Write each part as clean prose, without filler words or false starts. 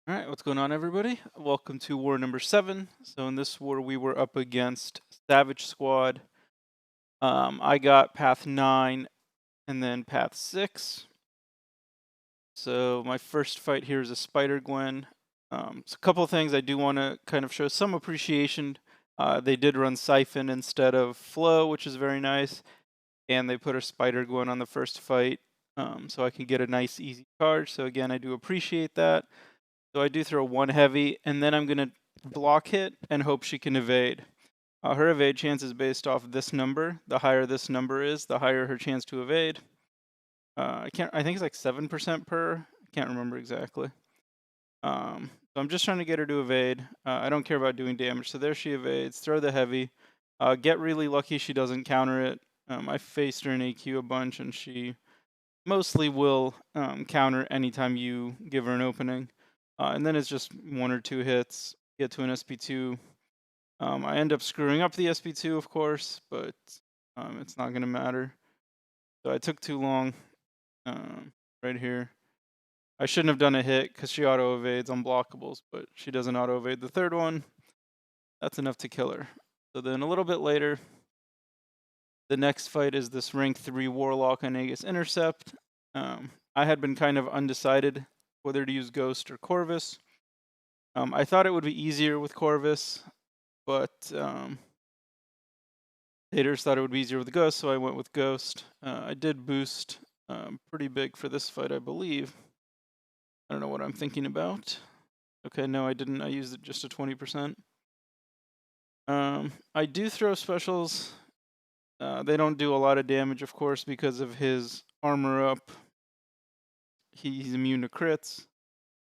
All right, what's going on, everybody? Welcome to war number 7. So in this war, we were up against Savage Squad. I got path 9 and then path 6. So my first fight here is a Spider Gwen. So a couple of things I do want to kind of show some appreciation. They did run Siphon instead of Flow, which is very nice, and they put a Spider Gwen on the first fight, so I can get a nice easy charge. So again, I do appreciate that. So I do throw one heavy, and then I'm going to block hit and hope she can evade. Her evade chance is based off this number. The higher this number is, the higher her chance to evade. I think it's like 7% per. I can't remember exactly. So I'm just trying to get her to evade. I don't care about doing damage. So there she evades. Throw the heavy. Get really lucky she doesn't counter it. I faced her in AQ a bunch, and she mostly will counter anytime you give her an opening. And then it's just 1 or 2 hits, get to an SP2. I end up screwing up the SP2, of course, but it's not going to matter. So I took too long right here. I shouldn't have done a hit because she auto evades unblockables, but she doesn't auto evade the third one. That's enough to kill her. So then a little bit later, the next fight is this rank 3 Warlock on Aegis Intercept. I had been kind of undecided whether to use Ghost or Corvus. I thought it would be easier with Corvus, but haters thought it would be easier with Ghost, so I went with Ghost. I did boost pretty big for this fight, I believe. I don't know what I'm thinking about. Okay, no, I didn't. I used it just to 20%. I do throw specials. They don't do a lot of damage, of course, because of his armor up. He's immune to crits.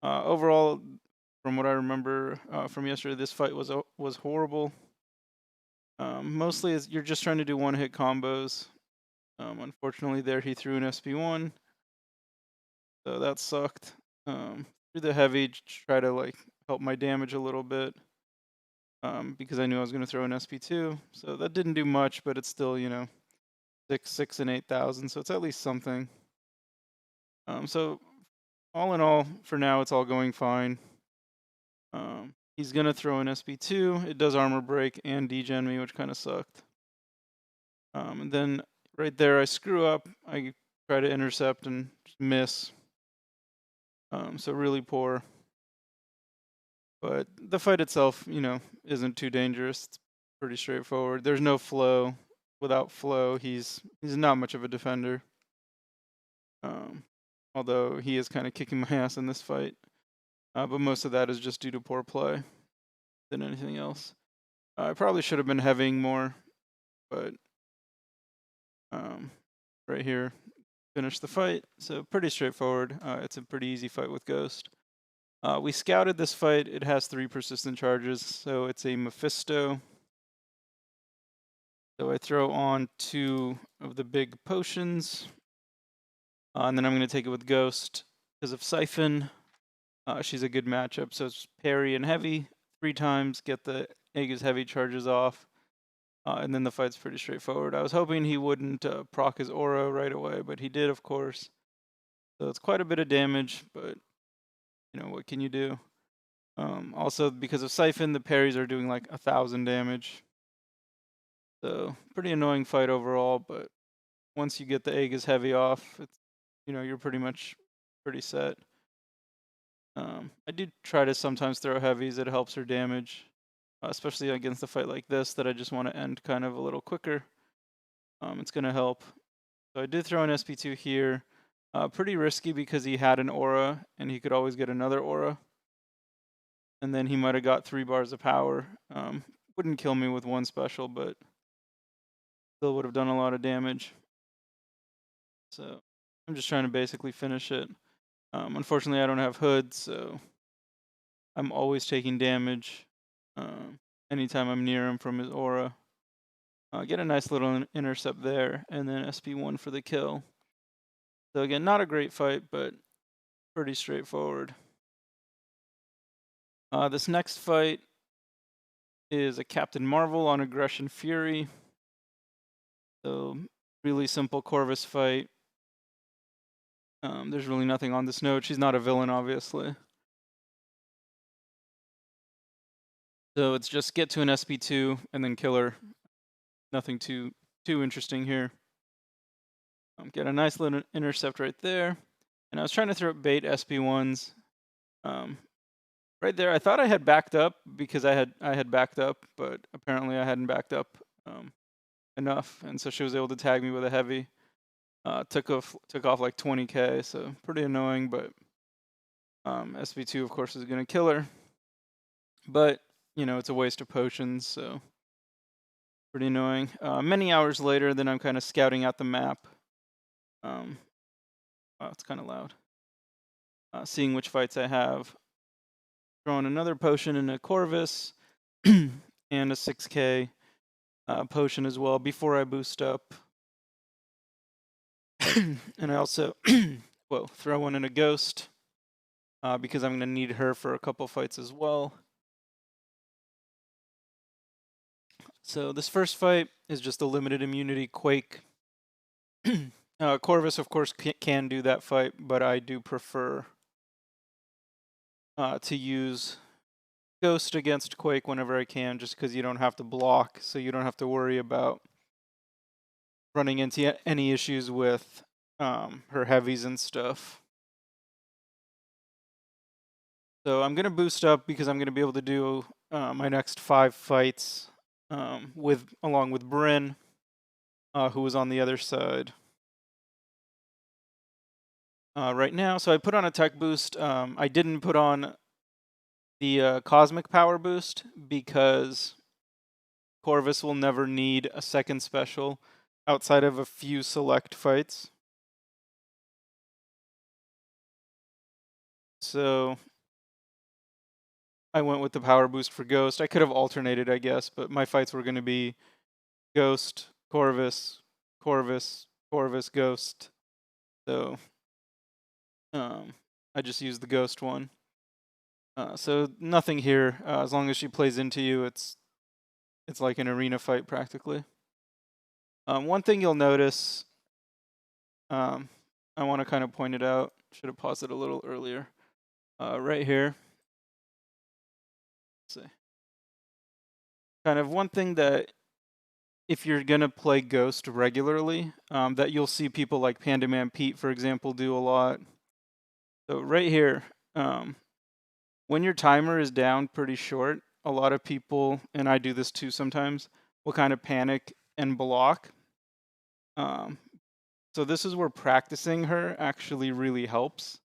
Overall, from what I remember from yesterday, this fight was horrible. Mostly you're just trying to do one-hit combos. Unfortunately, there he threw an SP1, so that sucked. Threw the heavy to try to like help my damage a little bit, because I knew I was going to throw an SP2. So that didn't do much, but it's still 6, and 8,000, so it's at least something. So all in all, for now, it's all going fine. He's gonna throw an SP2. It does armor break and degen me, which kind of sucked. And then right there, I screw up. I try to intercept and just miss. So really poor. But the fight itself, isn't too dangerous. It's pretty straightforward. There's no flow. Without flow, he's not much of a defender. Although he is kind of kicking my ass in this fight. But most of that is just due to poor play than anything else. I probably should have been heavying more, but right here, finish the fight. So pretty straightforward. It's a pretty easy fight with Ghost. We scouted this fight. It has 3 persistent charges, so it's a Mephisto. So I throw on 2 of the big potions, and then I'm going to take it with Ghost because of Siphon. She's a good matchup, so it's parry and heavy 3 times, get the Aegis heavy charges off. And then the fight's pretty straightforward. I was hoping he wouldn't proc his aura right away, but he did, of course. So it's quite a bit of damage, but what can you do? Also, because of Siphon, the parries are doing like 1,000 damage. So pretty annoying fight overall, but once you get the Aegis heavy off, it's you're pretty set. I do try to sometimes throw heavies. It helps her damage, especially against a fight like this that I just want to end kind of a little quicker. It's going to help. So I did throw an SP2 here. Pretty risky because he had an aura, and he could always get another aura. And then he might have got 3 bars of power. Wouldn't kill me with 1 special, but still would have done a lot of damage. So I'm just trying to basically finish it. Unfortunately, I don't have hood, so I'm always taking damage anytime I'm near him from his aura. Get a nice little intercept there, and then SP1 for the kill. So again, not a great fight, but pretty straightforward. This next fight is a Captain Marvel on Aggression Fury. So really simple Corvus fight. There's really nothing on this note. She's not a villain, obviously. So it's just get to an SP2 and then kill her. Nothing too interesting here. Get a nice little intercept right there. And I was trying to throw up bait SP1s. Right there, I thought I had backed up because I had backed up, but apparently I hadn't backed up enough, and so she was able to tag me with a heavy. Took off like 20k, so pretty annoying. But SP2 of course is gonna kill her, but you know it's a waste of potions, so pretty annoying. Many hours later, then I'm kind of scouting out the map. Wow, it's kind of loud. Seeing which fights I have. Throwing another potion in a Corvus and a 6k potion as well before I boost up. And I also throw one in a Ghost because I'm going to need her for a couple fights as well. So this first fight is just a limited immunity Quake. Corvus, of course, can do that fight, but I do prefer to use Ghost against Quake whenever I can, just because you don't have to block, so you don't have to worry about running into any issues with her heavies and stuff. So I'm going to boost up because I'm going to be able to do my next 5 fights along with Bryn, who was on the other side right now. So I put on a tech boost. I didn't put on the cosmic power boost because Corvus will never need a second special outside of a few select fights. So I went with the power boost for Ghost. I could have alternated, I guess, but my fights were going to be Ghost, Corvus, Corvus, Corvus, Ghost. So I just used the Ghost one. So nothing here. As long as she plays into you, it's like an arena fight practically. One thing you'll notice, I want to kind of point it out. Should have paused it a little earlier. Right here. Let's see. Kind of one thing that if you're going to play Ghost regularly, that you'll see people like Panda Man Pete, for example, do a lot. So right here, when your timer is down pretty short, a lot of people, and I do this too sometimes, will kind of panic and block. So this is where practicing her actually really helps.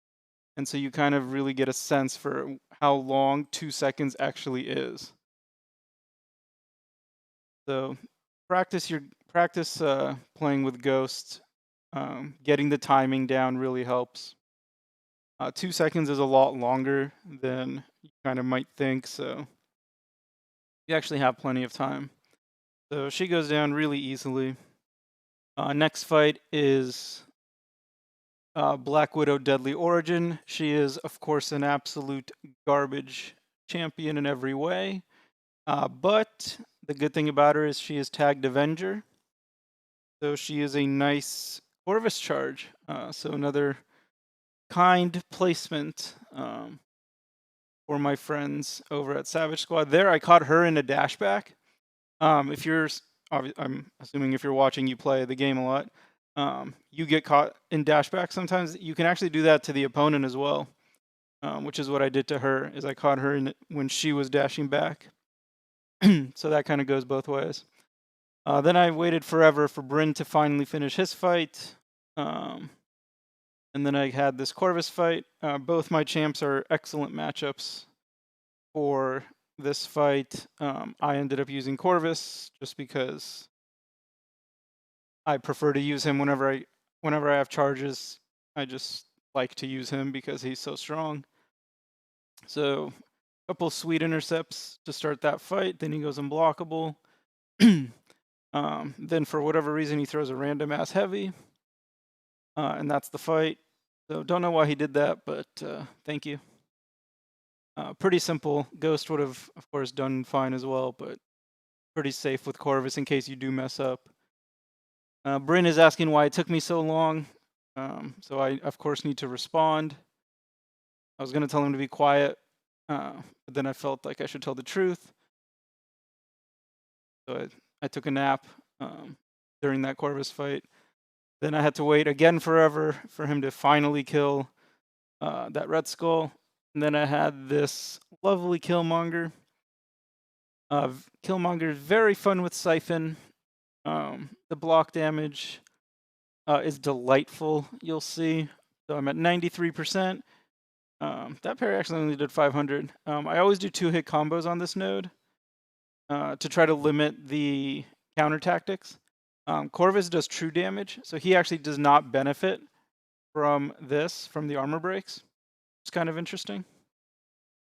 And so you kind of really get a sense for how long 2 seconds actually is. So practice playing with Ghost. Getting the timing down really helps. 2 seconds is a lot longer than you kind of might think, so you actually have plenty of time. So she goes down really easily. Next fight is Black Widow Deadly Origin. She is, of course, an absolute garbage champion in every way. But the good thing about her is she is tagged Avenger. So she is a nice Corvus charge. So another kind placement for my friends over at Savage Squad. There, I caught her in a dashback. If you're, I'm assuming if you're watching, you play the game a lot. You get caught in dashback sometimes. You can actually do that to the opponent as well, which is what I did to her. Is I caught her when she was dashing back. So that kind of goes both ways. Then I waited forever for Bryn to finally finish his fight. And then I had this Corvus fight. Both my champs are excellent matchups for this fight. I ended up using Corvus just because I prefer to use him whenever I have charges. I just like to use him because he's so strong. So a couple sweet intercepts to start that fight. Then he goes unblockable. Then for whatever reason he throws a random ass heavy. And that's the fight. So don't know why he did that, but thank you. Pretty simple. Ghost would have, of course, done fine as well, but pretty safe with Corvus in case you do mess up. Bryn is asking why it took me so long. So I, of course, need to respond. I was going to tell him to be quiet, but then I felt like I should tell the truth. So I took a nap during that Corvus fight. Then I had to wait again forever for him to finally kill that Red Skull. And then I had this lovely Killmonger. Killmonger is very fun with Siphon. The block damage is delightful, you'll see. So I'm at 93%. That parry actually only did 500. I always do 2-hit combos on this node to try to limit the counter tactics. Corvus does true damage, so he actually does not benefit from the armor breaks. It's kind of interesting.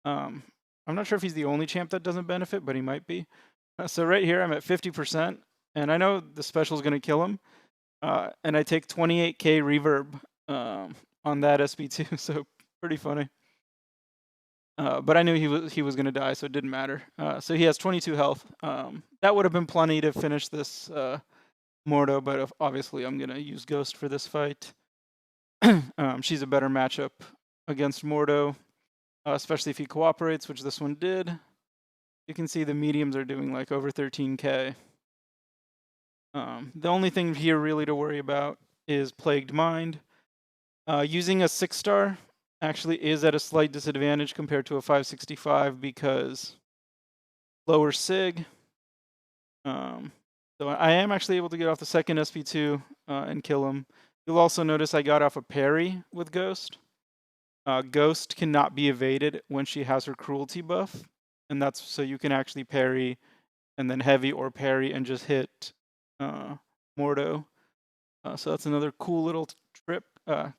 I'm not sure if he's the only champ that doesn't benefit, but he might be. So right here, I'm at 50%, and I know the special is going to kill him. And I take 28k reverb on that SB2, so pretty funny. But I knew he was going to die, so it didn't matter. So he has 22 health. That would have been plenty to finish this Mordo, but obviously I'm going to use Ghost for this fight. She's a better matchup against Mordo, especially if he cooperates, which this one did. You can see the mediums are doing like over 13k. The only thing here really to worry about is Plagued Mind. Using a 6-star actually is at a slight disadvantage compared to a 565 because lower sig. So I am actually able to get off the second SP2 and kill him. You'll also notice I got off a parry with Ghost. Ghost cannot be evaded when she has her cruelty buff, and that's so you can actually parry and then heavy or parry and just hit Mordo. So that's another cool little trick you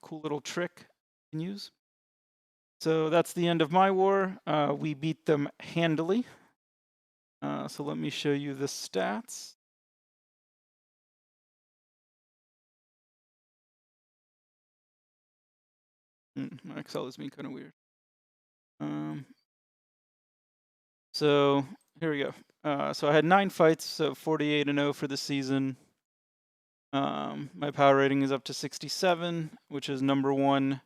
can use. So that's the end of my war. We beat them handily. So let me show you the stats. My Excel is being kind of weird. So here we go. So I had 9 fights, so 48-0 for the season. My power rating is up to 67, which is number 1,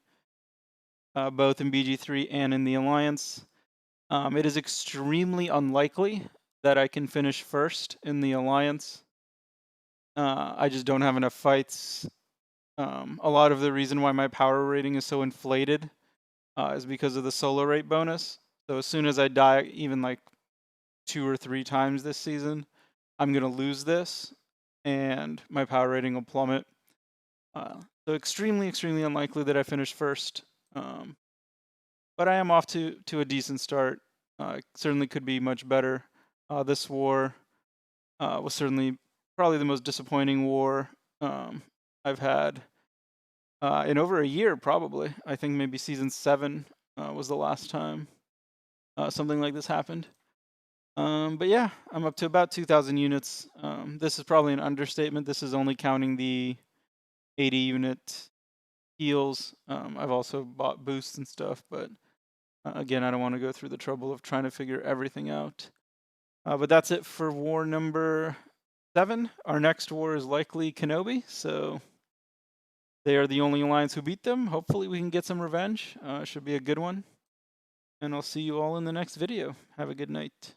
both in BG3 and in the Alliance. It is extremely unlikely that I can finish first in the Alliance. I just don't have enough fights. A lot of the reason why my power rating is so inflated is because of the solo rate bonus. So as soon as I die, even like 2 or 3 times this season, I'm going to lose this, and my power rating will plummet. So extremely, extremely unlikely that I finish first. But I am off to a decent start. Certainly could be much better. This war was certainly probably the most disappointing war I've had in over a year, probably. I think maybe season 7 was the last time something like this happened. But yeah, I'm up to about 2,000 units. This is probably an understatement. This is only counting the 80 unit heals. I've also bought boosts and stuff, but again, I don't want to go through the trouble of trying to figure everything out. But that's it for war number 7. Our next war is likely Kenobi, so they are the only alliance who beat them. Hopefully we can get some revenge. Should be a good one. And I'll see you all in the next video. Have a good night.